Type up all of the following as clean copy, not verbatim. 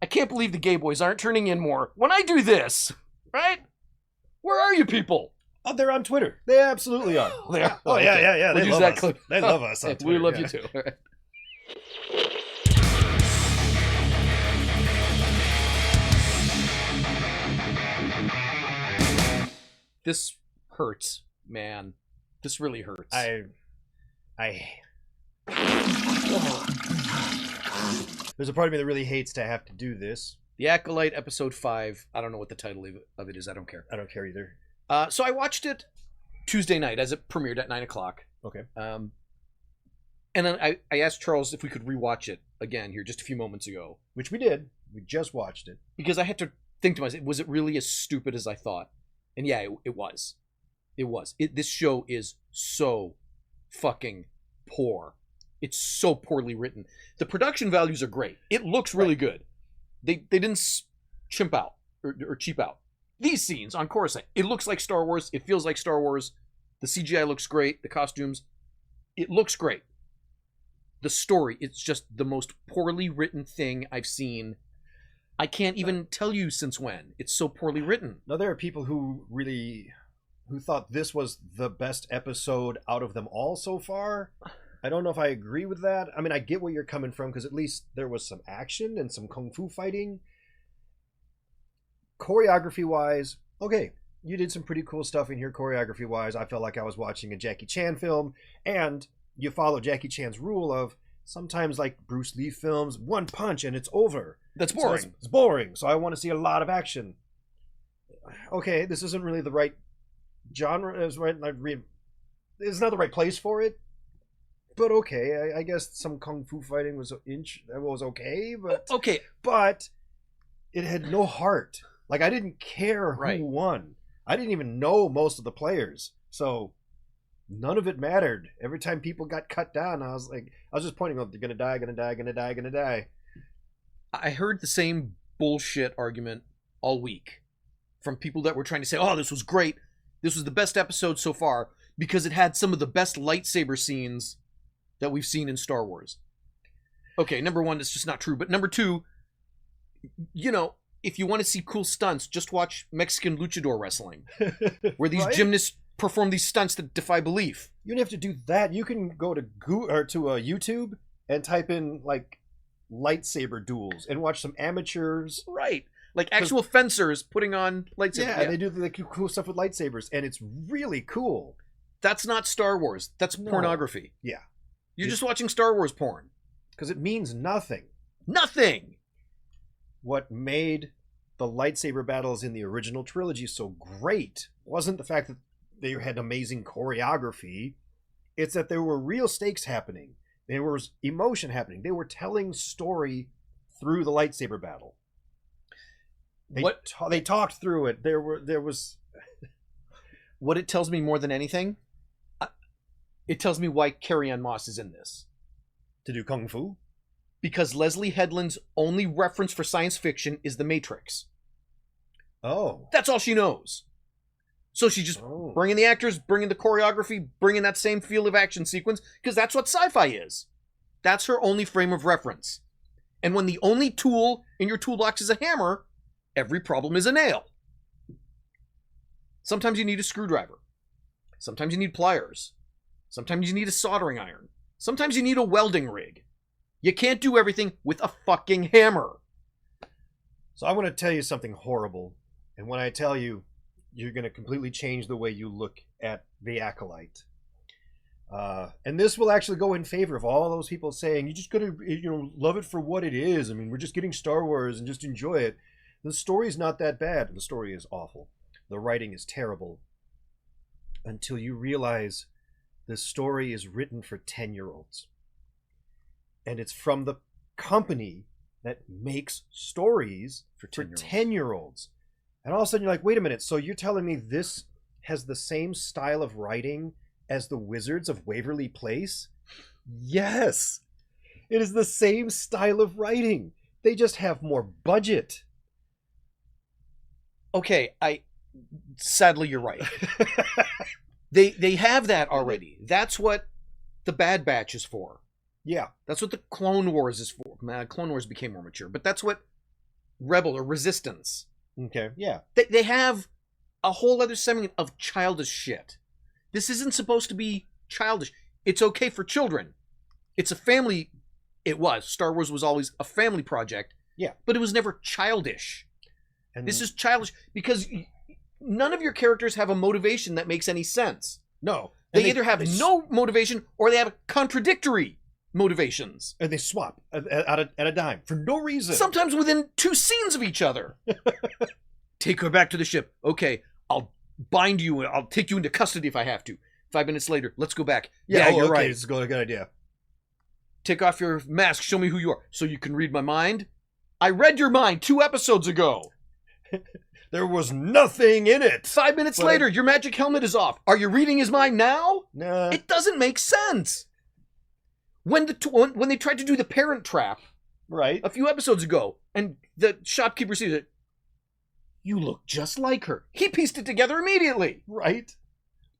I can't believe the gay boys aren't turning in more when I do this, right? Where are you people? Oh, they're on Twitter. They absolutely are. They are. Oh, yeah. We'll They use love that us. clip. They love us on Twitter. We love you too. This hurts, man. This really hurts. There's a part of me that really hates to have to do this. The Acolyte, episode 5. I don't know what the title of it is. I don't care. I don't care either. So I watched it Tuesday night as it premiered at 9 o'clock. Okay. And then I asked Charles if we could rewatch it again here just a few moments ago. Which we did. We just watched it. Because I had to think to myself, was it really as stupid as I thought? And yeah, it was. It was. This show is so fucking poor. It's so poorly written. The production values are great. It looks really good. They didn't chimp out or cheap out. These scenes on Coruscant, it looks like Star Wars. It feels like Star Wars. The CGI looks great. The costumes, it looks great. The story, it's just the most poorly written thing I've seen. I can't even tell you since when. It's so poorly written. Now, there are people who thought this was the best episode out of them all so far. I don't know if I agree with that. I mean, I get where you're coming from, because at least there was some action and some kung fu fighting. Choreography-wise, okay, you did some pretty cool stuff in here choreography-wise. I felt like I was watching a Jackie Chan film, and you follow Jackie Chan's rule of sometimes, like Bruce Lee films, one punch and it's over. That's boring. So it's boring, so I want to see a lot of action. Okay, this isn't really the right genre. It's not the right place for it. But okay, I guess some kung fu fighting was okay, but it had no heart. Like, I didn't care who won. I didn't even know most of the players, so none of it mattered. Every time people got cut down, I was just pointing out, they're gonna die. I heard the same bullshit argument all week from people that were trying to say, oh, this was great. This was the best episode so far because it had some of the best lightsaber scenes that we've seen in Star Wars. Okay, number one, it's just not true. But number two, if you want to see cool stunts, just watch Mexican luchador wrestling, where these gymnasts perform these stunts that defy belief. You don't have to do that. You can go to YouTube and type in like lightsaber duels and watch some amateurs. Right. Like actual fencers putting on lightsabers. Yeah, they do the cool stuff with lightsabers, and it's really cool. That's not Star Wars. That's pornography. Yeah. You're just watching Star Wars porn. Because it means nothing. Nothing! What made the lightsaber battles in the original trilogy so great wasn't the fact that they had amazing choreography. It's that there were real stakes happening. There was emotion happening. They were telling story through the lightsaber battle. They talked through it. There was what it tells me more than anything, it tells me why Carrie-Anne Moss is in this. To do kung fu? Because Leslie Headland's only reference for science fiction is The Matrix. Oh. That's all she knows. So she's just bringing the actors, bringing the choreography, bringing that same feel of action sequence, because that's what sci-fi is. That's her only frame of reference. And when the only tool in your toolbox is a hammer, every problem is a nail. Sometimes you need a screwdriver. Sometimes you need pliers. Sometimes you need a soldering iron. Sometimes you need a welding rig. You can't do everything with a fucking hammer. So I want to tell you something horrible. And when I tell you, you're going to completely change the way you look at the Acolyte. And this will actually go in favor of all those people saying, you just got to love it for what it is. I mean, we're just getting Star Wars and just enjoy it. The story's not that bad. The story is awful. The writing is terrible. Until you realize the story is written for 10-year-olds. And it's from the company that makes stories for 10-year-olds. And all of a sudden you're like, wait a minute, so you're telling me this has the same style of writing as the Wizards of Waverly Place? Yes! It is the same style of writing. They just have more budget. Okay, sadly you're right. They have that already. That's what the Bad Batch is for. Yeah. That's what the Clone Wars is for. Clone Wars became more mature, but that's what rebel or resistance. Okay, yeah. They have a whole other segment of childish shit. This isn't supposed to be childish. It's okay for children. It's a family. It was. Star Wars was always a family project. Yeah. But it was never childish. And this is childish because none of your characters have a motivation that makes any sense. no. They either have no motivation or they have contradictory motivations. And they swap at a dime for no reason. Sometimes within 2 scenes of each other. Take her back to the ship. Okay, I'll bind you and I'll take you into custody if I have to. 5 minutes later, let's go back. Yeah, you're right. This is a good idea. Take off your mask. Show me who you are. So you can read my mind? I read your mind 2 episodes ago. There was nothing in it. 5 minutes later, your magic helmet is off. Are you reading his mind now? Nah. It doesn't make sense. When they tried to do the parent trap Right. a few episodes ago, and the shopkeeper sees it, you look just like her. He pieced it together immediately. Right.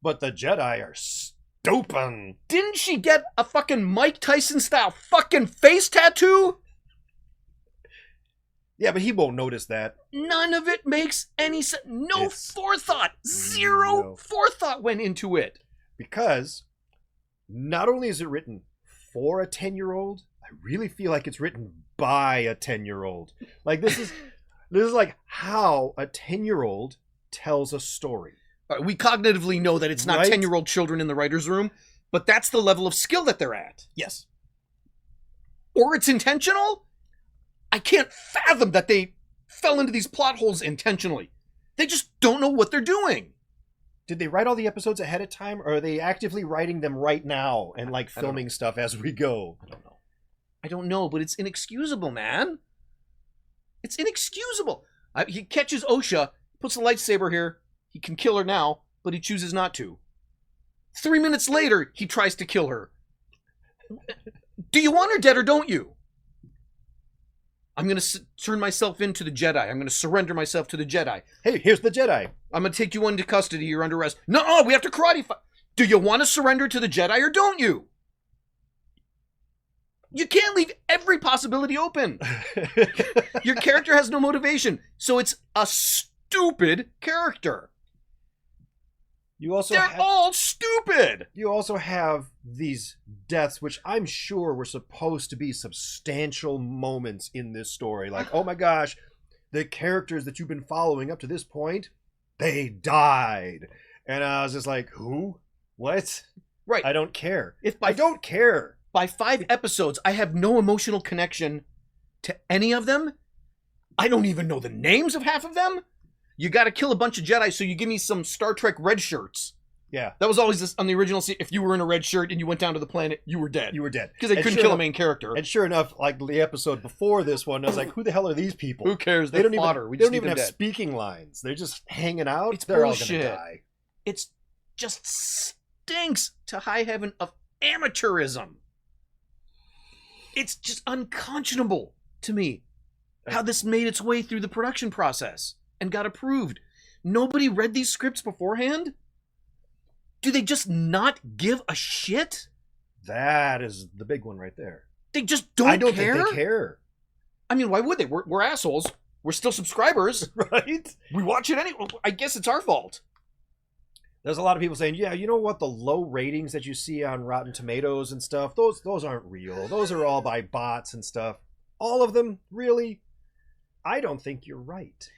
But the Jedi are stupid. Didn't she get a fucking Mike Tyson style fucking face tattoo? Yeah, but he won't notice that. None of it makes any sense. No forethought. Zero No. forethought went into it. Because not only is it written for a 10-year-old, I really feel like it's written by a 10-year-old. Like this is like how a 10-year-old tells a story. We cognitively know that it's not Right. 10-year-old children in the writer's room, but that's the level of skill that they're at. Yes. Or it's intentional. I can't fathom that they fell into these plot holes intentionally. They just don't know what they're doing. Did they write all the episodes ahead of time, or are they actively writing them right now and like I don't filming stuff as we go? I don't know, but it's inexcusable, man. It's inexcusable. He catches Osha, puts the lightsaber here. He can kill her now, but he chooses not to. 3 minutes later, he tries to kill her. Do you want her dead or don't you? I'm going to turn myself into the Jedi. I'm going to surrender myself to the Jedi. Hey, here's the Jedi. I'm going to take you into custody. You're under arrest. No, we have to karate fight. Do you want to surrender to the Jedi or don't you? You can't leave every possibility open. Your character has no motivation, so it's a stupid character. They're all stupid. You also have these deaths, which I'm sure were supposed to be substantial moments in this story. Like, oh my gosh, the characters that you've been following up to this point, they died. And I was just like, who? What? Right. I don't care. I don't care. By 5 episodes, I have no emotional connection to any of them. I don't even know the names of half of them. You got to kill a bunch of Jedi, so you give me some Star Trek red shirts. Yeah. That was always this, on the original scene. If you were in a red shirt and you went down to the planet, you were dead. You were dead. Because they couldn't kill a main character. And sure enough, like the episode before this one, I was like, who the hell are these people? Who cares? They don't fodder. even, We they just don't even have dead. speaking lines. They're just hanging out. It's They're bullshit. all going to die. It's just stinks to high heaven of amateurism. It's just unconscionable to me how this made its way through the production process and got approved. Nobody read these scripts beforehand? Do they just not give a shit? That is the big one right there. They just don't care? Think they care. I mean, why would they? We're assholes. We're still subscribers. Right? We watch it anyway. I guess it's our fault. There's a lot of people saying, yeah, you know what? The low ratings that you see on Rotten Tomatoes and stuff, those aren't real. Those are all by bots and stuff. All of them? Really? I don't think you're right.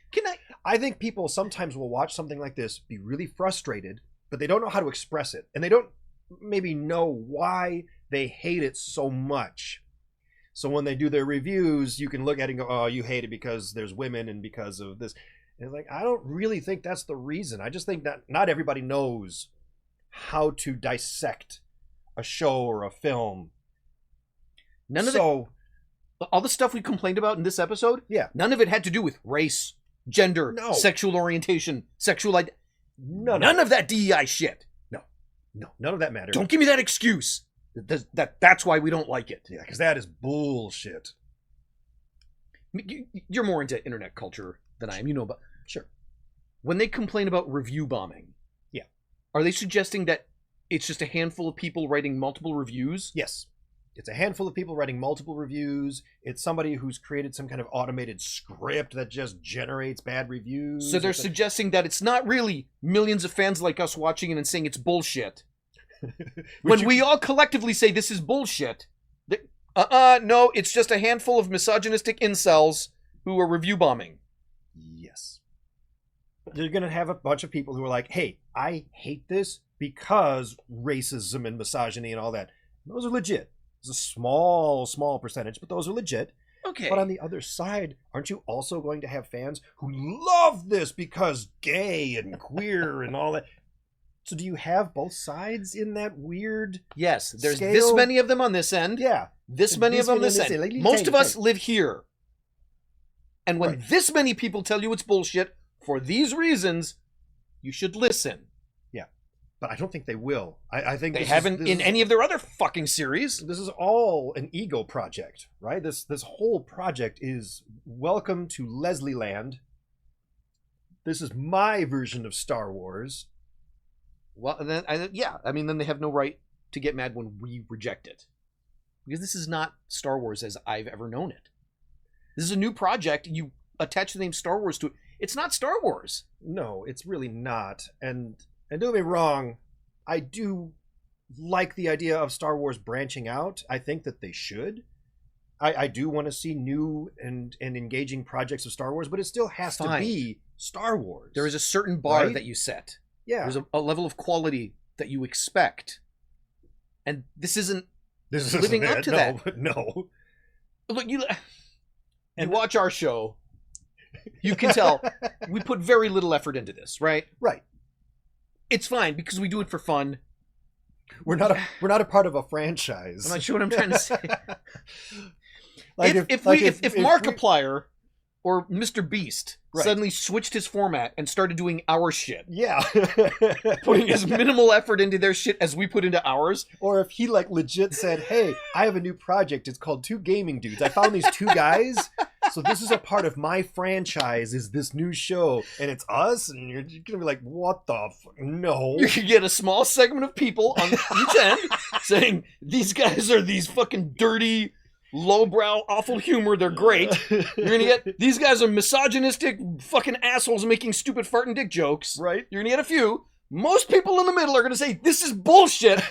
I think people sometimes will watch something like this, be really frustrated, but they don't know how to express it. And they don't maybe know why they hate it so much. So when they do their reviews, you can look at it and go, oh, you hate it because there's women and because of this. And it's like, I don't really think that's the reason. I just think that not everybody knows how to dissect a show or a film. All the stuff we complained about in this episode, yeah, none of it had to do with race, gender, sexual orientation, sexual identity. None of that DEI shit. No, none of that matters. Don't give me that excuse. That's why we don't like it. Yeah, because that is bullshit. You're more into internet culture than I am. You know, but sure. When they complain about review bombing, yeah, are they suggesting that it's just a handful of people writing multiple reviews? Yes. It's a handful of people writing multiple reviews. It's somebody who's created some kind of automated script that just generates bad reviews. So they're suggesting that it's not really millions of fans like us watching it and saying it's bullshit. When we all collectively say this is bullshit, no, it's just a handful of misogynistic incels who are review bombing. Yes. You're going to have a bunch of people who are like, hey, I hate this because racism and misogyny and all that. Those are legit. It's a small percentage, but those are legit. Okay. But on the other side, aren't you also going to have fans who love this because gay and queer and all that? So do you have both sides in that weird Yes, there's scale? this many of them on this end. Yeah. This many of them on this end. Like, Most of us live here. And when this many people tell you it's bullshit for these reasons, you should listen. But I don't think they will. I think they haven't in any of their other fucking series. This is all an ego project, right? This whole project is welcome to Leslie Land. This is my version of Star Wars. Well, then then they have no right to get mad when we reject it, because this is not Star Wars as I've ever known it. This is a new project. You attach the name Star Wars to it. It's not Star Wars. No, it's really not. And don't get me wrong, I do like the idea of Star Wars branching out. I think that they should. I do want to see new and engaging projects of Star Wars, but it still has to be Star Wars. There is a certain bar that you set. Yeah. There's a level of quality that you expect. And this isn't living up to that. But no. Look, you watch our show, you can tell we put very little effort into this, right? Right. It's fine because we do it for fun. We're not a part of a franchise. I'm not sure what I'm trying to say. Like if Markiplier or Mr. Beast suddenly switched his format and started doing our shit. Yeah. Putting as minimal effort into their shit as we put into ours. Or if he like legit said, hey, I have a new project. It's called Two Gaming Dudes. I found these two guys. So this is a part of my franchise, is this new show. And it's us. And you're going to be like, what the fuck? No. You could get a small segment of people on each end saying, these guys are these fucking dirty, lowbrow, awful humor. They're great. You're going to get, these guys are misogynistic fucking assholes making stupid fart and dick jokes. Right. You're going to get a few. Most people in the middle are going to say, this is bullshit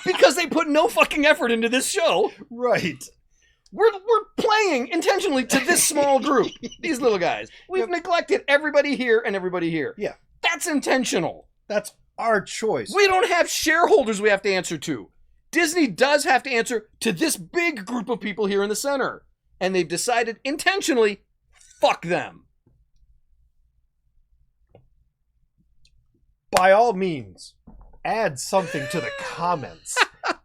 because they put no fucking effort into this show. Right. We're playing intentionally to this small group. These little guys. We've neglected everybody here and everybody here. Yeah. That's intentional. That's our choice. We don't have shareholders we have to answer to. Disney does have to answer to this big group of people here in the center. And they've decided intentionally, fuck them. By all means, add something to the comments.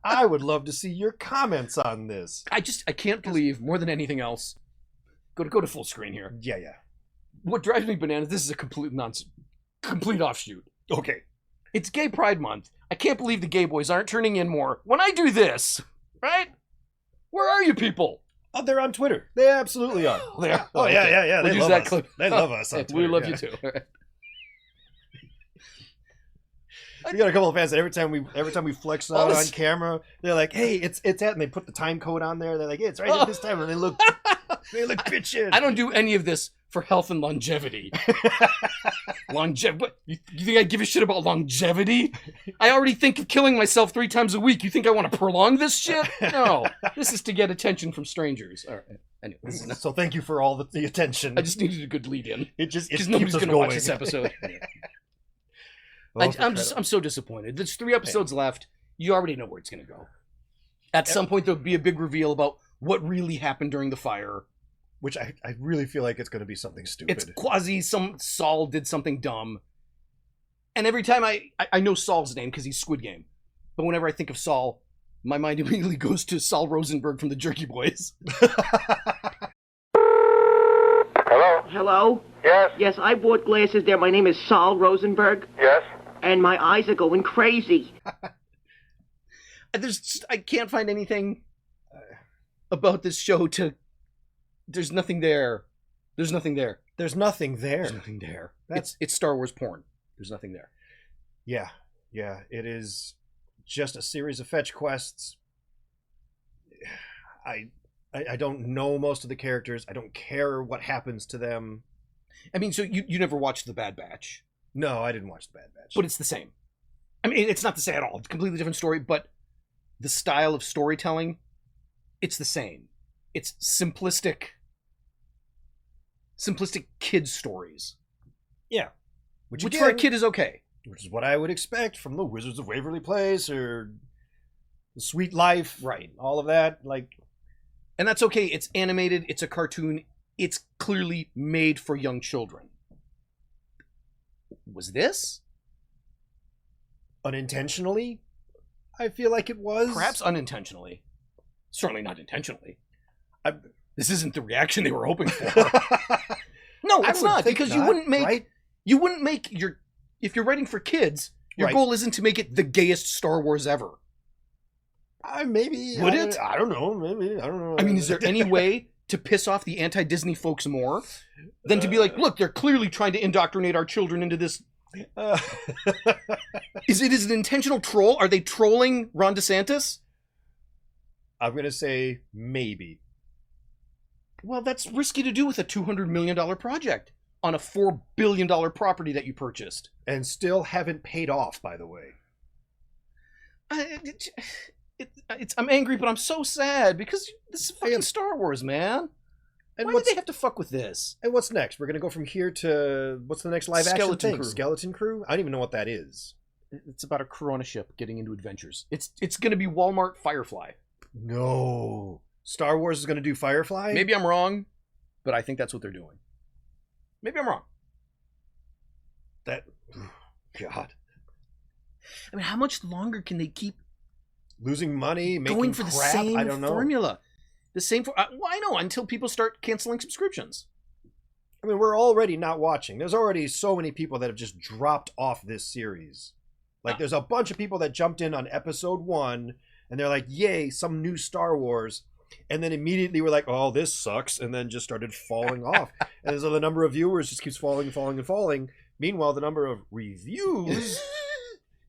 I would love to see your comments on this. I can't believe, more than anything else, go to full screen here. Yeah. What drives me bananas, this is a complete offshoot. Okay. It's Gay Pride Month. I can't believe the gay boys aren't turning in more when I do this, right? Where are you people? Oh, they're on Twitter. They absolutely are. They are. Oh, yeah. We'll They use love that us. clip. They love us on Twitter. We love you too. We got a couple of fans that every time we flex out on camera, they're like, "Hey, it's at," and they put the time code on there. They're like, "Hey, it's right at this time," and they look bitchin'. I don't do any of this for health and longevity. What? You think I give a shit about longevity? I already think of killing myself 3 times a week. You think I want to prolong this shit? No. This is to get attention from strangers. All right. Anyway, so thank you for all the attention. I just needed a good lead in. It keeps nobody's us gonna going. watch this episode. I'm so disappointed. There's 3 episodes left. You already know where it's gonna go. At some point there'll be a big reveal about what really happened during the fire. Which I really feel like it's going to be something stupid. It's quasi Saul did something dumb. And every time I know Saul's name because he's Squid Game. But whenever I think of Saul, my mind immediately goes to Saul Rosenberg from the Jerky Boys. Hello? Hello? Yes? Yes, I bought glasses there. My name is Saul Rosenberg. Yes? And my eyes are going crazy. I can't find anything about this show to... There's nothing there. There's nothing there. There's nothing there. There's nothing there. It's Star Wars porn. There's nothing there. Yeah. It is just a series of fetch quests I don't know most of the characters. I don't care what happens to them. I mean, so you never watched The Bad Batch. No, I didn't watch The Bad Batch. But it's the same. I mean, it's not the same at all. It's a completely different story, but the style of storytelling, it's the same. It's simplistic kid stories. Yeah. Which for a kid is okay. Which is what I would expect from the Wizards of Waverly Place or The Sweet Life. Right. All of that. And that's okay. It's animated. It's a cartoon. It's clearly made for young children. Was this? Unintentionally? I feel like it was. Perhaps unintentionally. Certainly not intentionally. This isn't the reaction they were hoping for. No, it's not, because you wouldn't make... Right? You wouldn't make your... If you're writing for kids, your goal isn't to make it the gayest Star Wars ever. Maybe. Would it? I don't know. Maybe. I don't know. I mean, is there any way to piss off the anti-Disney folks more than to be like, look, they're clearly trying to indoctrinate our children into this... Is it an intentional troll? Are they trolling Ron DeSantis? I'm going to say maybe. Well, that's risky to do with a $200 million project on a $4 billion property that you purchased. And still haven't paid off, by the way. I'm angry, but I'm so sad because this is fucking Star Wars, man. And why did they have to fuck with this? And what's next? We're going to go from here to... What's the next live action thing? Crew. Skeleton Crew? I don't even know what that is. It's about a crew on a ship getting into adventures. It's going to be Walmart Firefly. No. Star Wars is going to do Firefly? Maybe I'm wrong, but I think that's what they're doing. Maybe I'm wrong. God. I mean, how much longer can they keep losing money, making going for the crap? same I don't know. formula? The same well, I know, until people start canceling subscriptions. I mean, we're already not watching. There's already so many people that have just dropped off this series. There's a bunch of people that jumped in on episode 1, and they're like, yay, some new Star Wars. And then immediately we're like, oh, this sucks, and then just started falling off. And so the number of viewers just keeps falling and falling and falling. Meanwhile, the number of reviews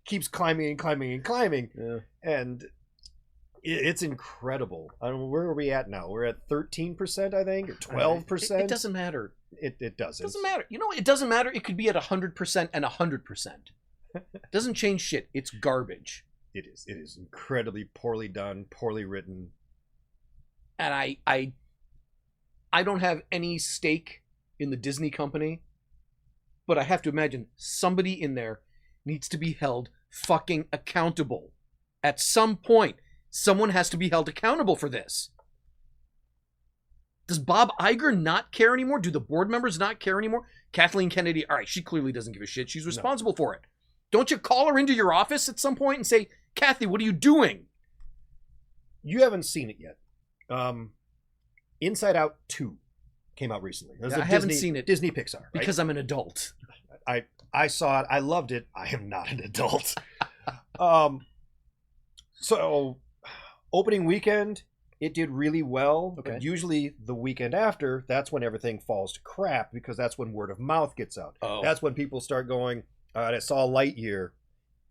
keeps climbing and climbing and climbing. Yeah. And it's incredible. I don't know, where are we at now? We're at 13%, I think, or 12%. It doesn't matter. It doesn't. It doesn't matter. You know, it doesn't matter. It could be at 100% and 100%. It doesn't change shit. It's garbage. It is. It is incredibly poorly done, poorly written. And I don't have any stake in the Disney company, but I have to imagine somebody in there needs to be held fucking accountable. At some point, someone has to be held accountable for this. Does Bob Iger not care anymore? Do the board members not care anymore? Kathleen Kennedy, all right, she clearly doesn't give a shit. She's responsible for it. Don't you call her into your office at some point and say, Kathy, what are you doing? You haven't seen it yet. Inside Out 2 came out recently. I haven't seen it. Disney Pixar, right? Because I'm an adult. I saw it. I loved it. I am not an adult. So, opening weekend, it did really well. Okay. But usually the weekend after, that's when everything falls to crap because that's when word of mouth gets out. Oh. That's when people start going, I saw Lightyear.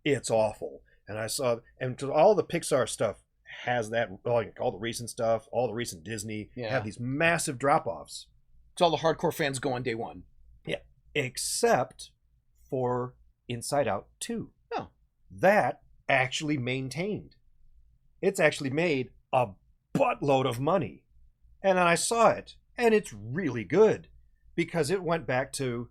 It's awful. And to all the Pixar stuff has that, all the recent stuff, all the recent Disney have these massive drop-offs. So all the hardcore fans go on day one. Yeah. Except for Inside Out 2. No. That actually maintained. It's actually made a buttload of money. And I saw it, and it's really good because it went back to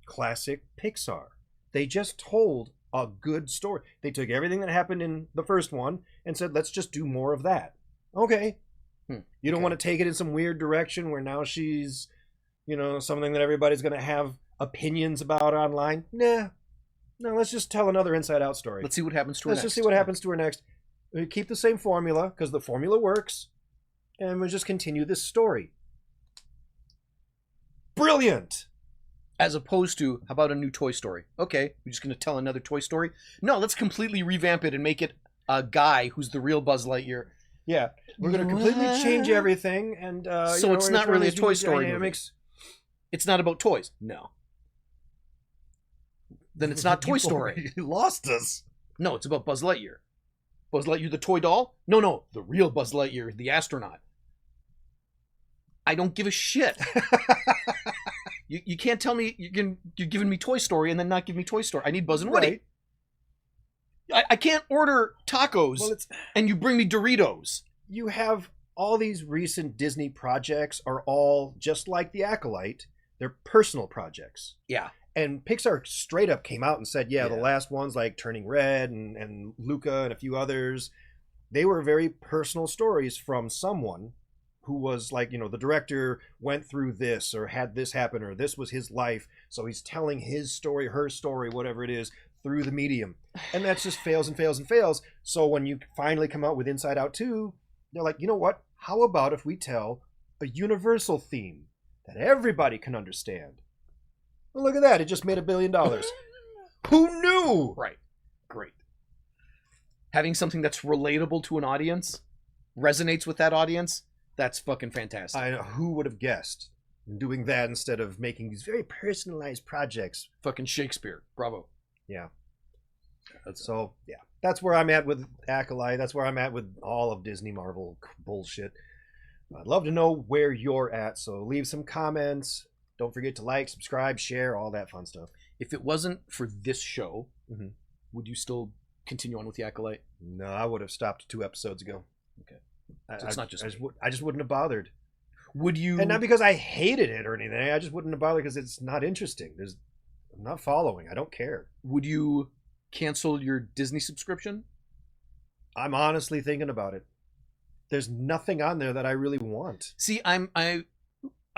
classic Pixar. They just told a good story. They took everything that happened in the first one and said, let's just do more of that. Okay. You don't want to take it in some weird direction where now she's, something that everybody's going to have opinions about online. Nah. No, let's just tell another Inside Out story. Let's see what happens to her next. Let's just see what happens to her next. We keep the same formula because the formula works, and we'll just continue this story. Brilliant! As opposed to, how about a new Toy Story? Okay, we're just going to tell another Toy Story? No, let's completely revamp it and make it a guy who's the real Buzz Lightyear. Yeah, we're going to completely change everything, and so it's not really a Toy Story dynamics. It's not about toys. No. Then it's not Toy Story. You lost us. No, it's about Buzz Lightyear. Buzz Lightyear the toy doll? No, the real Buzz Lightyear, the astronaut. I don't give a shit. You can't tell me you're giving me Toy Story and then not give me Toy Story. I need Buzz and Woody. Right. I can't order tacos and you bring me Doritos. You have all these recent Disney projects are all just like the Acolyte. They're personal projects. Yeah. And Pixar straight up came out and said, the Yeah. last ones like Turning Red and Luca and a few others, they were very personal stories from someone who was like, the director went through this or had this happen or this was his life. So he's telling his story, her story, whatever it is, through the medium. And that just fails and fails and fails. So when you finally come out with Inside Out 2, they're like, you know what? How about if we tell a universal theme that everybody can understand? Well, look at that. It just made $1 billion. Who knew? Right. Great. Having something that's relatable to an audience, resonates with that audience, that's fucking fantastic. I know. Who would have guessed? Doing that instead of making these very personalized projects. Fucking Shakespeare. Bravo. Yeah. So, that's where I'm at with Acolyte. That's where I'm at with all of Disney Marvel bullshit. I'd love to know where you're at, so leave some comments. Don't forget to like, subscribe, share, all that fun stuff. If it wasn't for this show, would you still continue on with the Acolyte? No, I would have stopped 2 episodes ago. Okay. So it's not just I just wouldn't have bothered. Would you? And not because I hated it or anything. I just wouldn't have bothered because it's not interesting. I'm not following. I don't care. Would you cancel your Disney subscription? I'm honestly thinking about it. There's nothing on there that I really want. See, I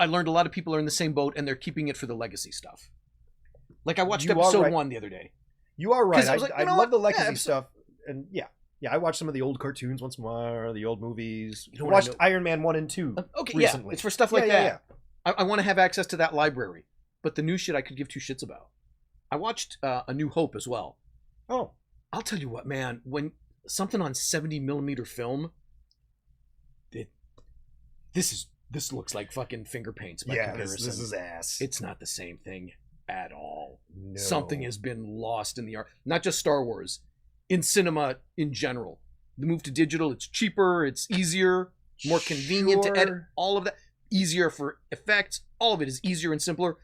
learned a lot of people are in the same boat and they're keeping it for the legacy stuff. Like I watched episode 1 the other day. You are right. I was like, I love the legacy stuff, and I watched some of the old cartoons once in a while, or the old movies. I watched Iron Man 1 and 2 recently. It's for stuff like that. I want to have access to that library, but the new shit I could give 2 shits about. I watched A New Hope as well. Oh, I'll tell you what, man. When something on 70mm film, this looks like fucking finger paints by comparison. This is ass. It's not the same thing at all. No. Something has been lost in the art. Not just Star Wars, in cinema in general. The move to digital, it's cheaper, it's easier, more convenient to edit. All of that, easier for effects. All of it is easier and simpler,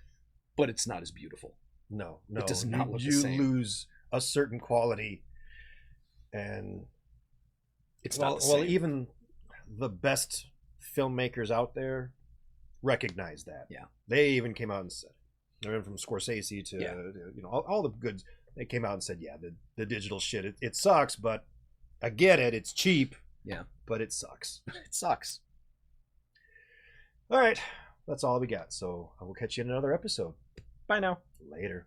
but it's not as beautiful. No, it does not look the same. You lose a certain quality, and it's not the same. Well, even the best filmmakers out there recognize that. Yeah, they even came out and said, from Scorsese to all the goods. They came out and said, the digital shit, it sucks, but I get it. It's cheap. Yeah, but it sucks. It sucks. All right, that's all we got. So I will catch you in another episode. Bye now. Later.